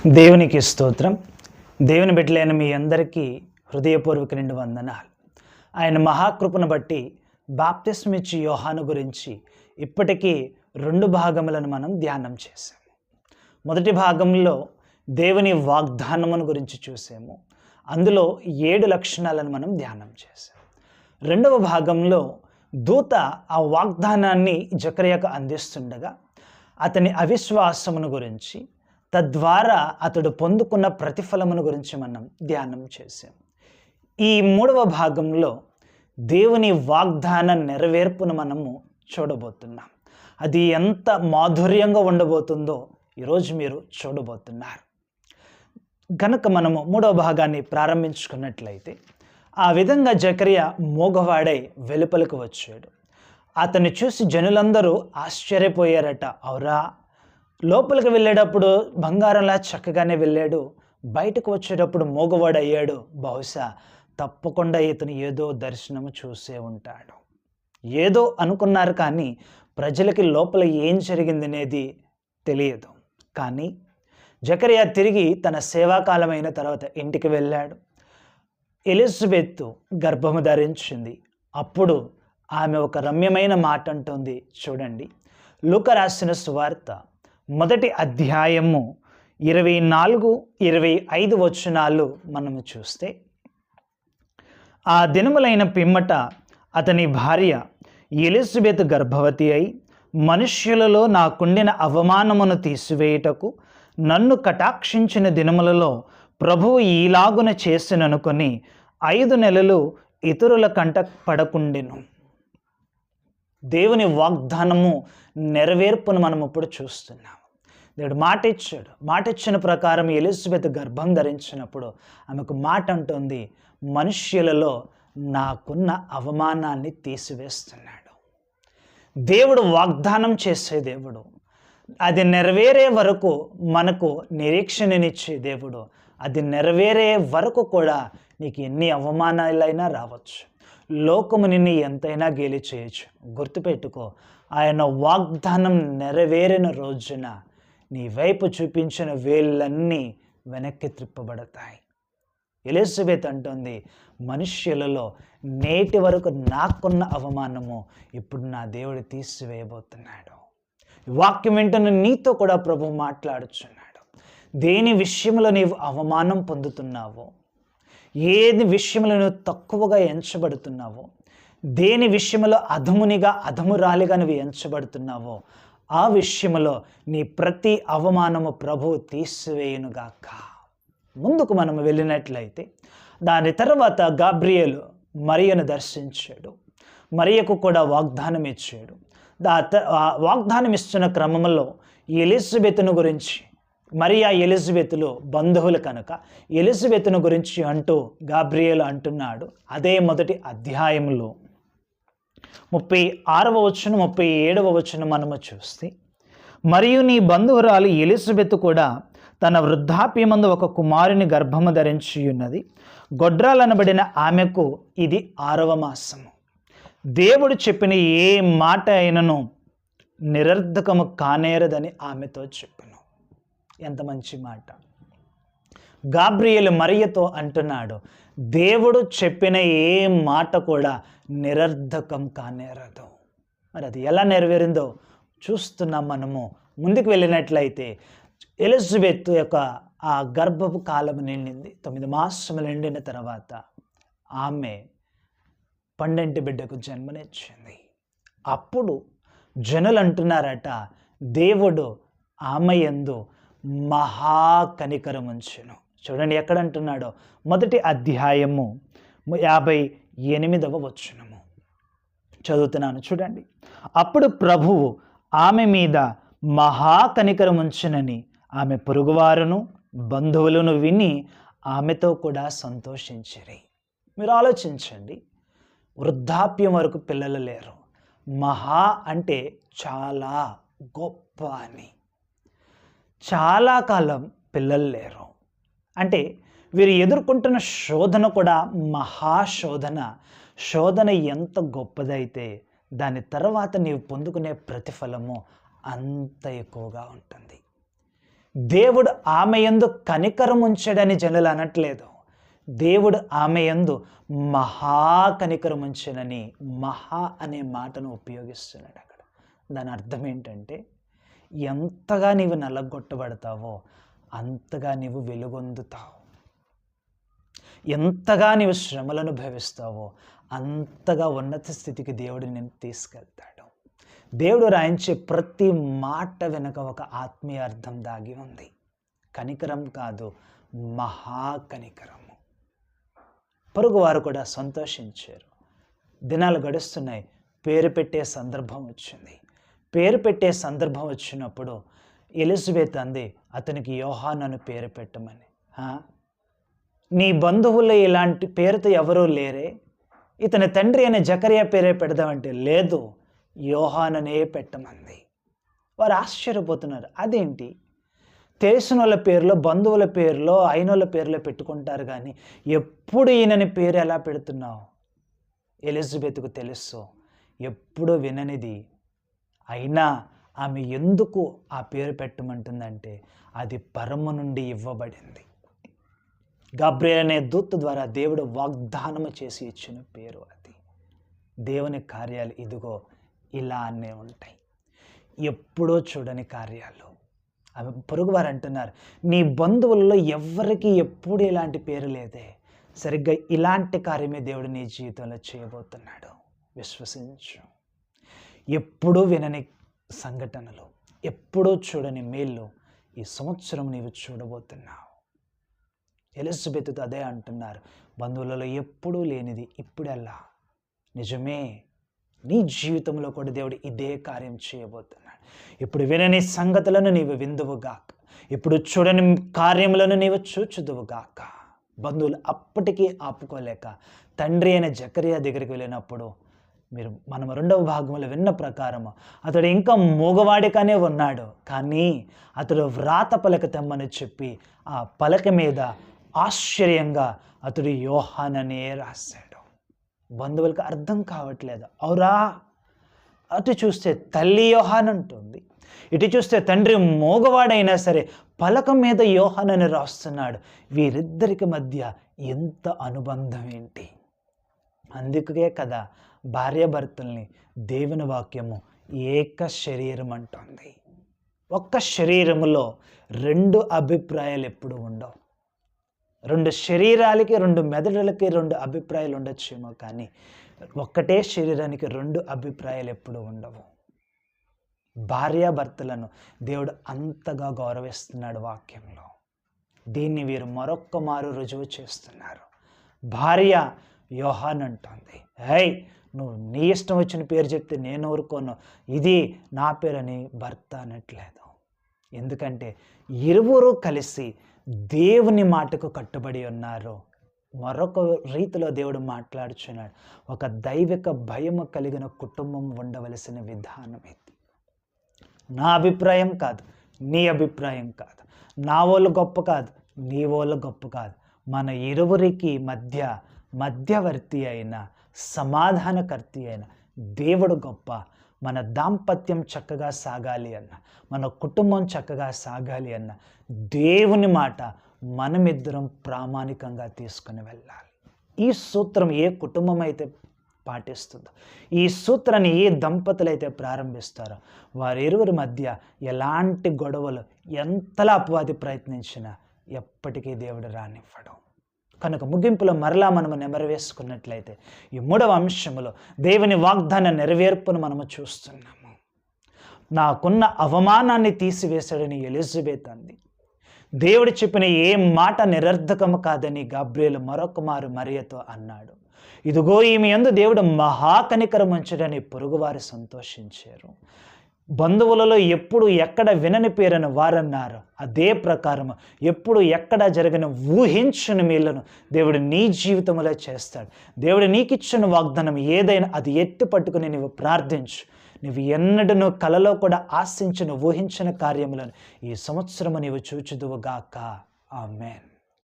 దేవునికి స్తోత్రం. దేవుని బిడ్డలైన మీ అందరికీ హృదయపూర్వక నిండు వందనాలు. ఆయన మహాకృపను బట్టి బాప్తిస్మిచ్చి యోహాను గురించి ఇప్పటికీ 2 భాగములను మనం ధ్యానం చేసాము. మొదటి భాగంలో దేవుని వాగ్దానమును గురించి చూసాము. అందులో 7 లక్షణాలను మనం ధ్యానం చేసాము. రెండవ భాగంలో దూత ఆ వాగ్దానాన్ని జకర్యాకు అందిస్తుండగా అతని అవిశ్వాసమును గురించి, తద్వారా అతడు పొందుకున్న ప్రతిఫలమును గురించి మనం ధ్యానం చేసాం. ఈ 3వ భాగంలో దేవుని వాగ్దాన నెరవేర్పును మనము చూడబోతున్నాం. అది ఎంత మాధుర్యంగా ఉండబోతుందో ఈరోజు మీరు చూడబోతున్నారు. కనుక మనము 3వ భాగాన్ని ప్రారంభించుకున్నట్లయితే, ఆ విధంగా జకర్యా మోగవాడై వెలుపలకు వచ్చాడు. అతన్ని చూసి జనులందరూ ఆశ్చర్యపోయారట. అవురా, లోపలికి వెళ్ళేటప్పుడు బంగారంలా చక్కగానే వెళ్ళాడు, బయటకు వచ్చేటప్పుడు మోగవాడయ్యాడు. బహుశా తప్పకుండా ఇతను ఏదో దర్శనము చూసే ఉంటాడు. ఏదో అనుకున్నారు, కానీ ప్రజలకి లోపల ఏం జరిగిందనేది తెలియదు. కానీ జకర్యా తిరిగి తన సేవాకాలమైన తర్వాత ఇంటికి వెళ్ళాడు. ఎలిజబెత్ గర్భము ధరించింది. అప్పుడు ఆమె ఒక రమ్యమైన మాట అంటుంది. చూడండి, లూకా రాసిన సువార్త 1వ అధ్యాయము 24-25 వచనాలు మనము చూస్తే, ఆ దినములైన పిమ్మట అతని భార్య ఎలిజబెత్ గర్భవతి అయి, మనుష్యులలో నాకుండిన అవమానమును తీసివేయుటకు నన్ను కటాక్షించిన దినములలో ప్రభువు ఈలాగున చేసిననుకొని 5 నెలలు ఇతరుల కంట పడకుండెను. దేవుని వాగ్దానము నెరవేర్పును మనం ఇప్పుడు చూస్తున్నాం. దేవుడు మాట ఇచ్చాడు. మాట ఇచ్చిన ప్రకారం ఎలిజబెత్ గర్భం ధరించినప్పుడు ఆమెకు మాట అంటుంది, మనుష్యులలో నాకున్న అవమానాన్ని తీసివేస్తున్నాడు. దేవుడు వాగ్దానం చేసే దేవుడు. అది నెరవేరే వరకు మనకు నిరీక్షణనిచ్చే దేవుడు. అది నెరవేరే వరకు కూడా నీకు ఎన్ని అవమానాలైనా రావచ్చు, లోకము నిన్ను ఎంతైనా గేలి చేయొచ్చు. గుర్తుపెట్టుకో, ఆయన వాగ్దానం నెరవేరిన రోజున నీ వైపు చూపించిన వేళ్ళన్నీ వెనక్కి త్రిప్పబడతాయి. ఎలిజబెత్ అంటుంది, మనుష్యులలో నేటి వరకు నాకున్న అవమానము ఇప్పుడు నా దేవుడు తీసివేయబోతున్నాడు. వాక్యం వెంటనే నీతో కూడా ప్రభు మాట్లాడుచున్నాడు. దేని విషయంలో నీవు అవమానం పొందుతున్నావో, ఏది విషయంలో నువ్వు తక్కువగా ఎంచబడుతున్నావో, దేని విషయంలో అధమునిగా అధమురాలిగా నువ్వు ఎంచబడుతున్నావో, ఆ విషయంలో నీ ప్రతి అవమానము ప్రభువు తీసివేయునుగాక. ముందుకు మనం వెళ్ళినట్లయితే, దాని తర్వాత గాబ్రియేలు మరియను దర్శించాడు. మరియకు కూడా వాగ్దానం ఇచ్చాడు. వాగ్దానం ఇస్తున్న క్రమంలో ఎలిజబెత్ను గురించి, మరియా ఎలిజబెత్లు బంధువులు కనుక ఎలిజబెత్ను గురించి అంటూ గాబ్రియేలు అంటున్నాడు. అదే 1వ అధ్యాయంలో 36వ వచనం 37వ వచనం మనము చూస్తే, మరియు నీ బంధువురాలు ఎలిజబెత్ కూడా తన వృద్ధాప్యమందు ఒక కుమారుని గర్భము ధరించి ఉన్నది. గొడ్రాలనబడిన ఆమెకు ఇది 6వ మాసము. దేవుడు చెప్పిన ఏ మాట అయినను నిరర్ధకము కానేరదని ఆమెతో చెప్పను. ఎంత మంచి మాట! గాబ్రియేలు మరియతో అంటున్నాడు, దేవుడు చెప్పిన ఏ మాట కూడా నిరర్ధకం కానేరదు. మరి అది ఎలా నెరవేరిందో చూస్తున్నాం. మనము ముందుకు వెళ్ళినట్లయితే, ఎలిజబెత్ యొక్క ఆ గర్భపు కాలం నిండింది. 9 మాసములు నిండిన తర్వాత ఆమె పండంటి బిడ్డకు జన్మనిచ్చింది. అప్పుడు జనులు అంటున్నారట, దేవుడు ఆమె యందు మహాకనికరం ఉంచెను. చూడండి ఎక్కడ అంటున్నాడో, 1వ అధ్యాయము 58వ వచనము చదువుతున్నాను. చూడండి, అప్పుడు ప్రభువు ఆమె మీద మహాకనికరం ఉంచెనని ఆమె పొరుగువారును బంధువులను విని ఆమెతో కూడా సంతోషించిరి. మీరు ఆలోచించండి, వృద్ధాప్యం వరకు పిల్లలు లేరు. మహా అంటే చాలా గొప్ప అని. చాలా కాలం పిల్లలు లేరు అంటే వీరు ఎదుర్కొంటున్న శోధన కూడా మహాశోధన. శోధన ఎంత గొప్పదైతే దాని తర్వాత నీవు పొందుకునే ప్రతిఫలము అంత ఎక్కువగా ఉంటుంది. దేవుడు ఆమె యందు కనికరం ఉంచాడని జనులు అనట్లేదు. దేవుడు ఆమె యందు మహా కనికరం ఉంచాడని మహా అనే మాటను ఉపయోగిస్తున్నాడు అక్కడ. దాని అర్థం ఏంటంటే, ఎంతగా నీవు నలగొట్టబడతావో అంతగా నీవు వెలుగొందుతావు. ఎంతగా నీవు శ్రమలను అనుభవిస్తావో అంతగా ఉన్నత స్థితికి దేవుడు నిన్ను తీసుకెళ్తాడు. దేవుడు రాయించే ప్రతి మాట వెనుక ఒక ఆత్మీయ అర్థం దాగి ఉంది. కనికరం కాదు, మహాకనికరము. పొరుగువారు కూడా సంతోషించారు. దినాలు గడుస్తున్నాయి. పేరు పెట్టే సందర్భం వచ్చింది. పేరు పెట్టే సందర్భం వచ్చినప్పుడు ఎలిజబెత్ అంది, అతనికి యోహాను అని పేరు పెట్టమని. నీ బంధువుల్లో ఇలాంటి పేరుతో ఎవరూ లేరే? ఇతని తండ్రి అయిన జకరియా పేరే పెడదామంటే లేదు, యోహాననే పెట్టమంది. వారు ఆశ్చర్యపోతున్నారు. అదేంటి, తెలిసిన వాళ్ళ పేరులో, బంధువుల పేరులో, అయినోళ్ళ పేరులో పెట్టుకుంటారు, కానీ ఎప్పుడు ఈయనని పేరు ఎలా పెడుతున్నావు? ఎలిజబెత్కు తెలుసు, ఎప్పుడూ విననిది. అయినా ఆమె ఎందుకు ఆ పేరు పెట్టమంటుందంటే, అది పరము నుండి ఇవ్వబడింది. గాబ్రియల్ అనే దూత ద్వారా దేవుడు వాగ్దానము చేసి ఇచ్చిన పేరు అది. దేవుని కార్యాలు ఇదిగో ఇలానే ఉంటాయి. ఎప్పుడో చూడని కార్యాలు. అవి పొరుగువారు అంటున్నారు, నీ బంధువులలో ఎవ్వరికి ఎప్పుడు ఇలాంటి పేరు లేదే. సరిగ్గా ఇలాంటి కార్యమే దేవుడు నీ జీవితంలో చేయబోతున్నాడు. విశ్వసించు. ఎప్పుడూ వినని సంఘటనలు, ఎప్పుడూ చూడని మేళ్ళు ఈ సంవత్సరం నీవు చూడబోతున్నావు. ఎలిజబెత్తో అదే అంటున్నారు, బంధువులలో ఎప్పుడూ లేనిది ఇప్పుడెల్లా. నిజమే, నీ జీవితంలో కూడా దేవుడు ఇదే కార్యం చేయబోతున్నాడు. ఇప్పుడు వినని సంగతులను నీవు విందువుగాక, ఇప్పుడు చూడని కార్యములను నీవు చూచుదువుగాక. బంధువులు అప్పటికీ ఆపుకోలేక తండ్రి అయిన జకరియా దగ్గరికి వెళ్ళినప్పుడు మనం 2వ భాగంలో విన్న ప్రకారము అతడు ఇంకా మూగవాడిగానే ఉన్నాడు, కానీ అతడు వ్రాత పలక తెమ్మని చెప్పి ఆ పలక మీద ఆశ్చర్యంగా అతడు యోహాననే రాశాడు. బంధువులకు అర్థం కావట్లేదు. అవురా, అటు చూస్తే తల్లి యోహాన్ అంటుంది, ఇటు చూస్తే తండ్రి మూగవాడైనా సరే పలక మీద యోహానని రాస్తున్నాడు. వీరిద్దరికి మధ్య ఎంత అనుబంధం ఏంటి! అందుకే కదా భార్యాభర్తల్ని దేవుని వాక్యము ఏక శరీరం అంటుంది. ఒక్క శరీరములో 2 అభిప్రాయాలు ఎప్పుడు ఉండవు. 2 శరీరాలకి, 2 మెదడులకి 2 అభిప్రాయాలు ఉండొచ్చేమో, కానీ ఒక్కటే శరీరానికి 2 అభిప్రాయాలు ఎప్పుడు ఉండవు. భార్యాభర్తలను దేవుడు అంతగా గౌరవిస్తున్నాడు వాక్యంలో. దీన్ని వీరు మరొక్క మారు రుజువు చేస్తున్నారు. భార్య యోహాన్ అంటుంది, హై, నువ్వు నీ ఇష్టం వచ్చిన పేరు చెప్తే నేను ఊరుకోను, ఇది నా పేరని భర్త అనట్లేదు. ఎందుకంటే ఇరువురు కలిసి దేవుని మాటకు కట్టుబడి ఉన్నారు. మరొక రీతిలో దేవుడు మాట్లాడుచున్నాడు. ఒక దైవిక భయము కలిగిన కుటుంబం ఉండవలసిన విధానం ఇది. నా అభిప్రాయం కాదు, నీ అభిప్రాయం కాదు, నా వాళ్ళు గొప్ప కాదు, నీ వాళ్ళు గొప్ప కాదు, మన ఇరువురికి మధ్యవర్తి అయిన, సమాధానకర్తి అయిన దేవుడు గొప్ప. మన దాంపత్యం చక్కగా సాగాలి అన్న, మన కుటుంబం చక్కగా సాగాలి అన్న దేవుని మాట మనమిద్దరం ప్రామాణికంగా తీసుకుని వెళ్ళాలి. ఈ సూత్రం ఏ కుటుంబం అయితే పాటిస్తుందో, ఈ సూత్రాన్ని ఏ దంపతులైతే ప్రారంభిస్తారో, వారిరువురి మధ్య ఎలాంటి గొడవలు ఎంతలా అపవాది ప్రయత్నించినా ఎప్పటికీ దేవుడు రానివ్వడం. కనుక ముగింపులో మరలా మనము నెమరవేసుకున్నట్లయితే ఈ 3వ అంశములో దేవుని వాగ్దాన నెరవేర్పును మనము చూస్తున్నాము. నాకున్న అవమానాన్ని తీసివేశాడని ఎలిజబెత్ అంది. దేవుడు చెప్పిన ఏ మాట నిరర్ధకము కాదని గాబ్రియలు మరొక మారు మరియతో అన్నాడు. ఇదిగో ఈమె యందు దేవుడు మహాకనికరం ఉంచడని పొరుగువారు సంతోషించారు. బంధువులలో ఎప్పుడు ఎక్కడ వినని పేరని వారన్నారు. అదే ప్రకారము ఎప్పుడు ఎక్కడ జరిగిన ఊహించని మేలును దేవుడు నీ జీవితంలో చేస్తాడు. దేవుడు నీకిచ్చిన వాగ్దానం ఏదైనా అది ఎత్తి పట్టుకుని నువ్వు ప్రార్థించు. నువ్వు ఎన్నడూ కలలో కూడా ఆశించిన ఊహించిన కార్యములను ఈ సంవత్సరము నీవు చూచుదువుగాక. ఆమేన్.